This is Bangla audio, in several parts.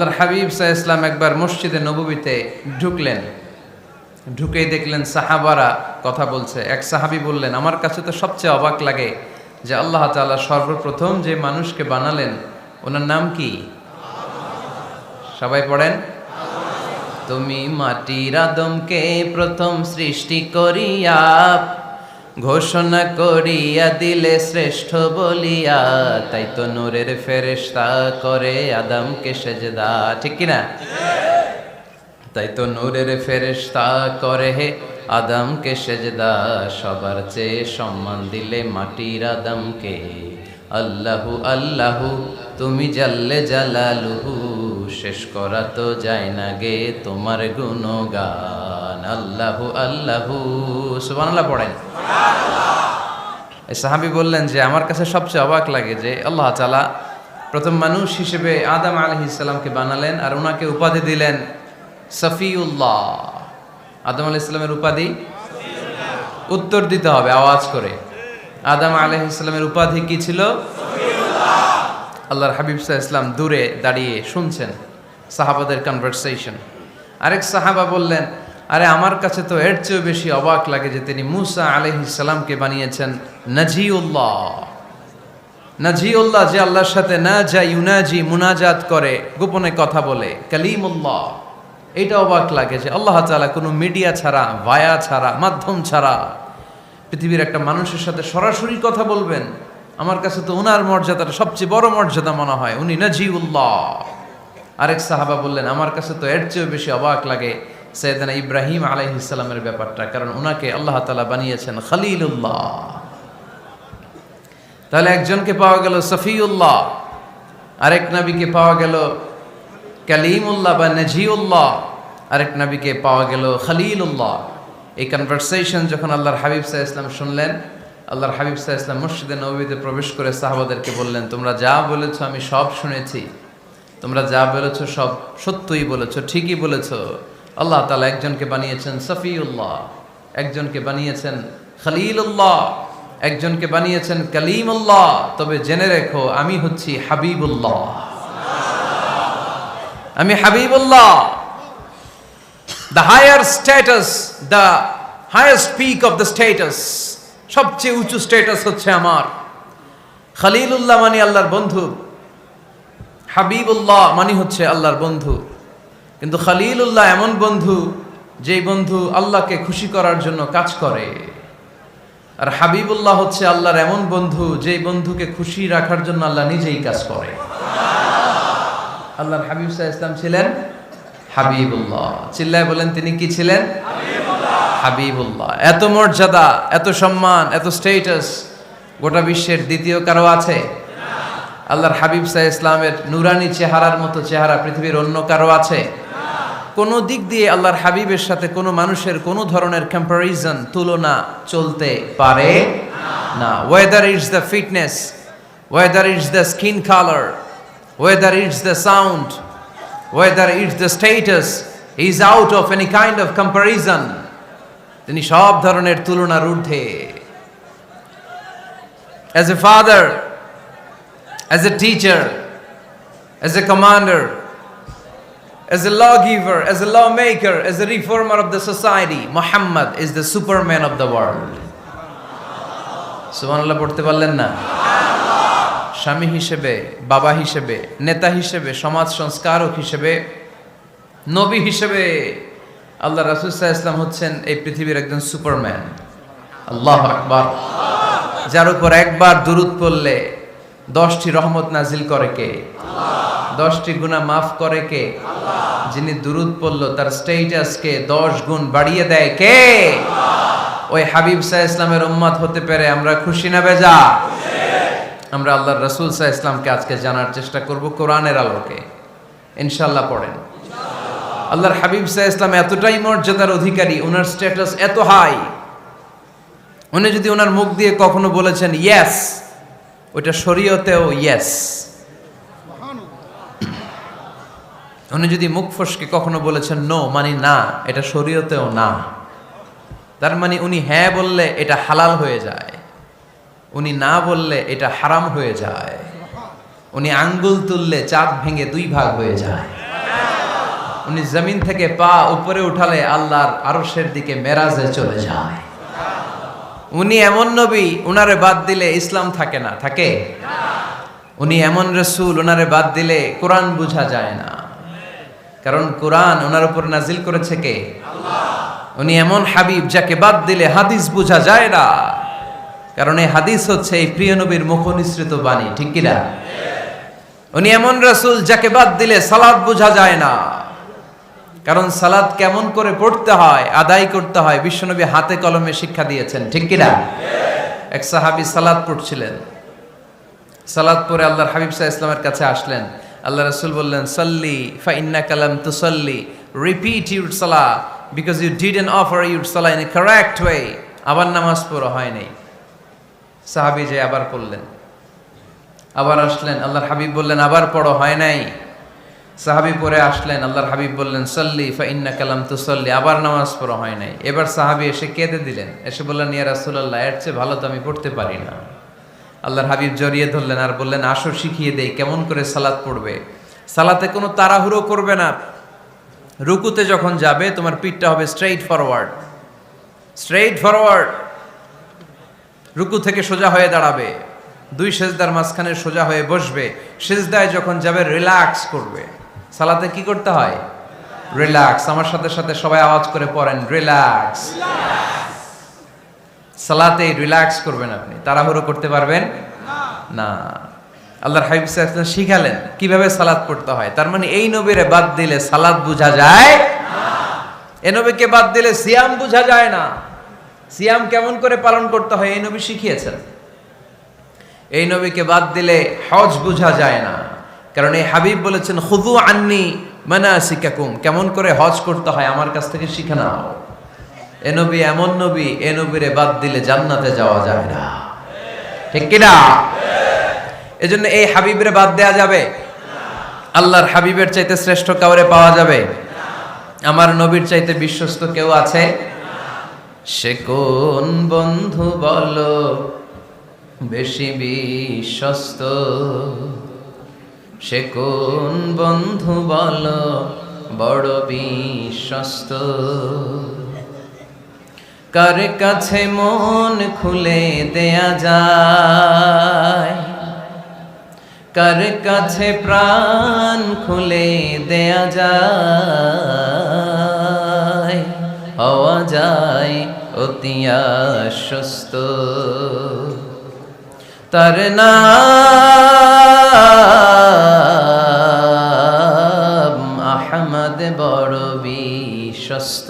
আল্লাহর হাবিব সাল্লাল্লাহু আলাইহি ওয়াসাল্লাম একবার মসজিদে নববীতে ঢুকলেন। ঢুকেই দেখলেন সাহাবারা কথা বলছে। এক সাহাবী বললেন, আমার কাছে তো সবচেয়ে অবাক লাগে যে আল্লাহ তাআলা সর্বপ্রথম যে মানুষকে বানালেন ওনার নাম কি? সবাই পড়েন। তুমি মাটির আদমকে প্রথম সৃষ্টি করিয়া ঘোষণা করিয়া দিলে শ্রেষ্ঠ বলিয়া, তাই তো নূরের ফেরেশতা করে আদমকে সেজদা। ঠিক কিনা? তাই তো নূরের ফেরেশতা করে হে আদমকে সেজদা, সবার চেয়ে সম্মান দিলে মাটির আদমকে। আল্লাহু আল্লাহু তুমি জাল্লে জালালুহু, শেষ করা তো যায় না গে তোমার গুণগান। আল্লাহু আল্লাহু, সুবহানাল্লাহ পড়েন। এই সাহাবী বললেন যে আমার কাছে সবচেয়ে অবাক লাগে যে আল্লাহ তাআলা প্রথম মানুষ হিসেবে আদম আলাইহিস সালামকে বানালেন আর ওনাকে উপাধি দিলেন সফিউল্লাহ। আদম আলাইহিস সালামের উপাধি উত্তর দিতে হবে আওয়াজ করে। আদম আলাইহিস সালামের উপাধি কি ছিল? আল্লাহর হাবিব সাল্লাল্লাহু আলাইহি ওয়াসাল্লাম দূরে দাঁড়িয়ে শুনছেন সাহাবাদের কনভারসেশন। আরেক সাহাবা বললেন, আরে আমার কাছে তো এর চেয়েও বেশি অবাক লাগে যে তিনি মুসা আলাইহিস সালামকে বানিয়েছেন নাজিউল্লাহ। নাজিউল্লাহ যে আল্লাহর সাথে না যা ইউনাজি মুনাজাত করে, গোপনে কথা বলে, কালিমুল্লাহ। এটা অবাক লাগে যে আল্লাহ তাআলা কোনো মিডিয়া ছাড়া, ভায়া ছাড়া, মাধ্যম ছাড়া পৃথিবীর একটা মানুষের সাথে সরাসরি কথা বলবেন। আমার কাছে তো ওনার মর্যাদাটা সবচেয়ে বড় মর্যাদা মনে হয়, উনি নাজিউল্লাহ। আরেক সাহাবা বললেন, আমার কাছে তো এর চেয়েও বেশি অবাক লাগে সাইয়েদনা ইব্রাহিম আলাইহিস সালামের ব্যাপারটা, কারণ ওনাকে আল্লাহ তাআলা বানিয়েছেন খলিলুল্লাহ। তাহলে একজনকে পাওয়া গেল সফিউল্লাহ, আরেক নবীকে পাওয়া গেল কালিমুল্লাহ বা নাজিউল্লাহ, আরেক নবীকে পাওয়া গেল খলিলুল্লাহ। এই কনভারসেশন যখন আল্লাহর হাবিব সাল্লাল্লাহু আলাইহি ওয়াসাল্লাম শুনলেন, আল্লাহর হাবিব সাল্লাল্লাহু আলাইহি ওয়াসাল্লাম মসজিদে নববীতে প্রবেশ করে সাহাবাদেরকে বললেন, তোমরা যা বলেছো আমি সব শুনেছি, তোমরা যা বলেছো সব সত্যই বলেছো, ঠিকই বলেছো। আল্লাহ তাআলা একজনকে বানিয়েছেন সফিউল্লাহ, একজনকে বানিয়েছেন খলিলুল্লাহ, একজনকে বানিয়েছেন কালিমুল্লাহ। তবে জেনে রেখো আমি হচ্ছি হাবিবুল্লাহ, আমি Habibullah. The higher status, the highest peak of the status, সবচেয়ে উঁচু স্ট্যাটাস হচ্ছে আমার। খলিলুল্লাহ মানে আল্লাহর বন্ধু, হাবিবুল্লাহ মানে হচ্ছে আল্লাহর বন্ধু। কিন্তু খলিলুল্লাহ এমন বন্ধু যেই বন্ধু আল্লাহকে খুশি করার জন্য কাজ করে, আর হাবিবুল্লাহ হচ্ছে আল্লাহর এমন বন্ধু যেই বন্ধুকে খুশি রাখার জন্য আল্লাহ নিজেই কাজ করে। আল্লাহর হাবিব সাল্লাল্লাহু আলাইহি ওয়াসাল্লাম ছিলেন হাবিবুল্লাহ। চিল্লায় বলেন তিনি কি ছিলেন? হাবিবুল্লাহ। এত মর্যাদা, এত সম্মান, এত স্ট্যাটাস গোটা বিশ্বের দ্বিতীয় কারো আছে? আল্লাহর হাবিব সাল্লাল্লাহু আলাইহি ওয়াসাল্লামের নুরানি চেহারার মতো চেহারা পৃথিবীর অন্য কারো আছে? কোনো দিক দিয়ে আল্লাহর হাবিবের সাথে কোনো মানুষের কোনো ধরনের কম্প্যারিজন, তুলনা চলতে পারে না। Whether it's the fitness, whether it's the skin colour, whether it's the sound, whether it's the status, is out of any kind of comparison. তিনি সব ধরনের তুলনার ঊর্ধ্বে। As a father, as a teacher, as a commander, as a lawgiver, as a lawmaker, as a reformer of the society, Muhammad is the superman of the world. সুবহানাল্লাহ পড়তে পারলেন না? স্বামী হিসেবে, বাবা হিসেবে, নেতা হিসেবে, সমাজ সংস্কারক হিসেবে, নবী হিসেবে আল্লাহ রাসূল সাল্লাল্লাহু আলাইহি ওয়াসাল্লাম হচ্ছেন এই পৃথিবীর একজন সুপারম্যান। আল্লাহু আকবার। যার উপর একবার দুরূদ পড়লে 10টি রহমত নাজিল করে কে? আল্লাহ। 10টি গুনাহ মাফ করে কে? আল্লাহ। যিনি দুরূদ পড়ল তার স্ট্যাটাসকে 10 গুণ বাড়িয়ে দেয় কে? আল্লাহ। ওই হাবিব সাল্লাল্লাহু আলাইহি ওয়াসাল্লামের উম্মত হতে পেরে আমরা খুশি না বেজা? আমরা আল্লাহর রাসূল সাল্লাল্লাহু আলাইহি ওয়াসাল্লামকে আজকে জানার চেষ্টা করব কোরআনের আলোকে। ইনশাআল্লাহ পড়েন। আল্লাহর হাবিব সাল্লাল্লাহু আলাইহি ওয়াসাল্লাম এতটাই মর্যাদার অধিকারী, ওনার স্ট্যাটাস এত হাই, উনি যদি ওনার মুখ দিয়ে কখনো বলেছেন ইয়েস, ওটা শরীয়তেও ইয়েস। উনি যদি মুখ ফসকে কখনো বলেছেন নো, মানে না, এটা শরীয়তেও না। তার মানে উনি হ্যাঁ বললে এটা হালাল হয়ে যায়, উনি না বললে এটা হারাম হয়ে যায়, উনি আঙ্গুল তুললে চাঁদ ভেঙে 2 ভাগ হয়ে যায়। উনি জমিন থেকে পা উপরে উঠালে আল্লাহর আরশের দিকে মেরাজে চলে যায়। উনি এমন নবী, উনারে বাদ দিলে ইসলাম থাকে না, থাকে? উনি এমন রাসূল, উনারে বাদ দিলে কোরআন বোঝা যায় না, কারণ কোরআন ওনার উপর নাজিল করেছে কে? আল্লাহ। উনি এমন হাবিব, যাকে বাদ দিলে হাদিস বোঝা যায় না, কারণ এই হাদিস হচ্ছে এই প্রিয় নবীর মুখনিসৃত বাণী, ঠিক কি না? উনি এমন রাসূল, যাকে বাদ দিলে সালাত বোঝা যায় না, কারণ সালাত কেমন করে পড়তে হয়, আদায় করতে হয় বিশ্বনবী হাতে কলমে শিক্ষা দিয়েছেন, ঠিক কি না? এক সাহাবী সালাত পড়ছিলেন, সালাত পড়ে আল্লাহর হাবিব সাল্লাল্লাহু আলাইহি ওয়াসাল্লামের কাছে আসলেন। আল্লাহ রাসূল বললেন, সাল্লি ফা ইন্নাকা লাম তুসাল্লি, রিপিট ইউর সালাহ because you didn't offer your সালাহ ইন এ কারেক্ট ওয়ে। আবার নামাজ পড়া হয় নাই। সাহাবী যে আবার পড়লেন, আবার আসলেন, আল্লাহর হাবিব বললেন আবার পড়ো, হয় নাই। সাহাবী পরে আসলেন, আল্লাহর হাবিব বললেন সাল্লি ফা ইন্নাকা লাম তুসাল্লি, আবার নামাজ পড়া হয় নাই। এবার সাহাবী এসে কেঁদে দিলেন, এসে বললেন, ইয়া রাসূলুল্লাহ, এর চেয়ে ভালো তো আমি পড়তে পারি না। আল্লাহর হাবিব জড়িয়ে ধরলেন আর বললেন, আসো শিখিয়ে দেই কেমন করে সালাত পড়বে। সালাতে কোনো তাড়াহুড়ো করবে না। রুকুতে যখন যাবে তোমার পিঠটা হবে স্ট্রেইট ফরওয়ার্ড, স্ট্রেইট ফরওয়ার্ড। রুকু থেকে সোজা হয়ে দাঁড়াবে, দুই সেজদার মাঝখানে সোজা হয়ে বসবে। সেজদায় যখন যাবে রিল্যাক্স করবে। সালাতে কি করতে হয়? রিল্যাক্স। আমার সাথে সাথে সবাই আওয়াজ করে পড়েন, রিল্যাক্স। সালাতে রিল্যাক্স করবেন, আপনি তাড়াহুড়ো করতে পারবেন না। আল্লাহর হাবিব সাল্লাল্লাহু আলাইহি ওয়াসাল্লাম শিখালেন কিভাবে সালাত পড়তে হয়। তার মানে এই নবীরে বাদ দিলে সালাত বোঝা যায় না, এই নবীকে বাদ দিলে সিয়াম বোঝা যায় না। সিয়াম কেমন করে পালন করতে হয় এই নবী শিখিয়েছেন। এই নবীকে বাদ দিলে হজ বোঝা যায় না, কারণ এই হাবিব বলেছেন, খুযু আন্নী মানাসিকাকুম, কেমন করে হজ করতে হয় আমার কাছ থেকে শিখে নাও। এ নবী এমন নবী, এ নবীরে বাদ দিলে জান্নাতে যাওয়া যায় না, ঠিক কিনা? এজন্য এই হাবিবরে বাদ দেয়া যাবে? আল্লাহর হাবিবের চাইতে শ্রেষ্ঠ কাউরে পাওয়া যাবে? আমার নবীর চাইতে বিশ্বস্ত কেউ আছে? সে কোন বন্ধু বলো বেশি বিশ্বস্ত? সে কোন বন্ধু বলো বড় বিশ্বস্ত? কার কাছে মন খুলে দেয়া যায়, কার কাছে প্রাণ খুলে দেয়া যায়, হওয়া যায় অতি আশ্বস্ত। তার নাম আহমদ, বড় বিশ্বস্ত।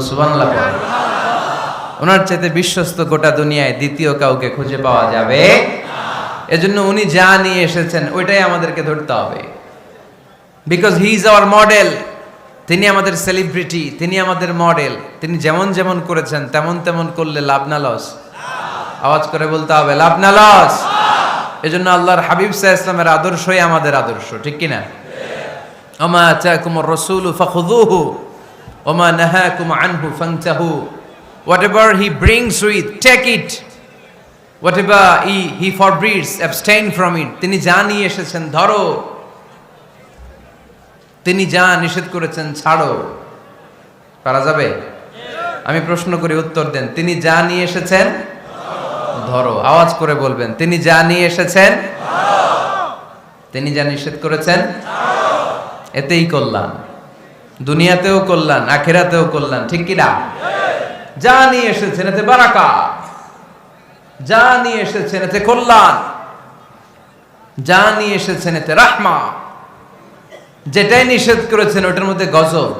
সুবহানাল্লাহ। ওনার চাইতে বিশ্বস্ত গোটা দুনিয়ায় দ্বিতীয় কাউকে খুঁজে পাওয়া যাবে? এজন্য উনি যা নিয়ে এসেছেন ওইটাই আমাদেরকে ধরতে হবে, because he is our model. তিনি আমাদের সেলিব্রিটি, তিনি আমাদের মডেল। তিনি যেমন যেমন করেছেন তেমন তেমন করলে লাভ না লস? আওয়াজ করে বলতে হবে, লাভ না লস? এজন্য আল্লাহর হাবিব সাল্লাল্লাহু আলাইহি ওয়াসাল্লামের আদর্শই আমাদের আদর্শ, ঠিক কিনা? ওমা আতাকুমুর রাসূলু ফাখুযুহু ওমা নাহাকুম আনহু ফান্তাহু। Whatever he brings with, take it. Whatever he forbids, abstain from it. তিনি যা নিয়ে এসেছেন ধরো, তিনি যা নিষেধ করেছেন ছাড়ো। পারা যাবে? আমি প্রশ্ন করি, উত্তর দেন। তিনি যা নিয়ে এসেছেন ধরো। আওয়াজ করে বলবেন, তিনি যা নিয়ে এসেছেন ধরো, তিনি যা নিষেধ করেছেন ছাড়ো। এতেই কল্যাণ, দুনিয়াতেও কল্যাণ, আখিরাতেও কল্যাণ, ঠিক কি না? যা নিয়ে এসেছেন এতে বারাকা, যা নিয়ে এসেছেন এতে কল্যাণ, যা নিয়ে এসেছেন এতে রাহমা। যেটাই নিষেধ করেছেন ওটার মধ্যে গজব,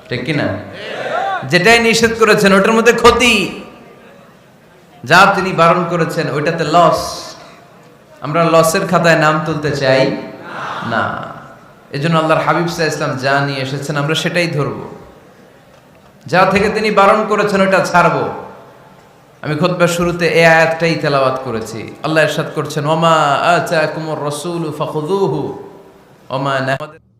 ঠিক কিনা? যেটাই নিষেধ করেছেন ওটার মধ্যে ক্ষতি, যা তিনি বারণ করেছেন ওইটাতে লস। আমরা লসের খাতায় নাম তুলতে চাই না। এজন্য আল্লাহর হাবিব সাল্লাল্লাহু আলাইহি ওয়াসাল্লাম যা নিয়ে এসেছেন আমরা সেটাই ধরবো, যা থেকে তিনি বারণ করেছেন ওটা ছাড়বো। আমি খুতবার শুরুতে এই আয়াতটাই তেলাওয়াত করেছি। আল্লাহ ইরশাদ করছেন, ওমা আতাকুমুর রাসূলু ফাখুযুহু ওমা নাহাকুম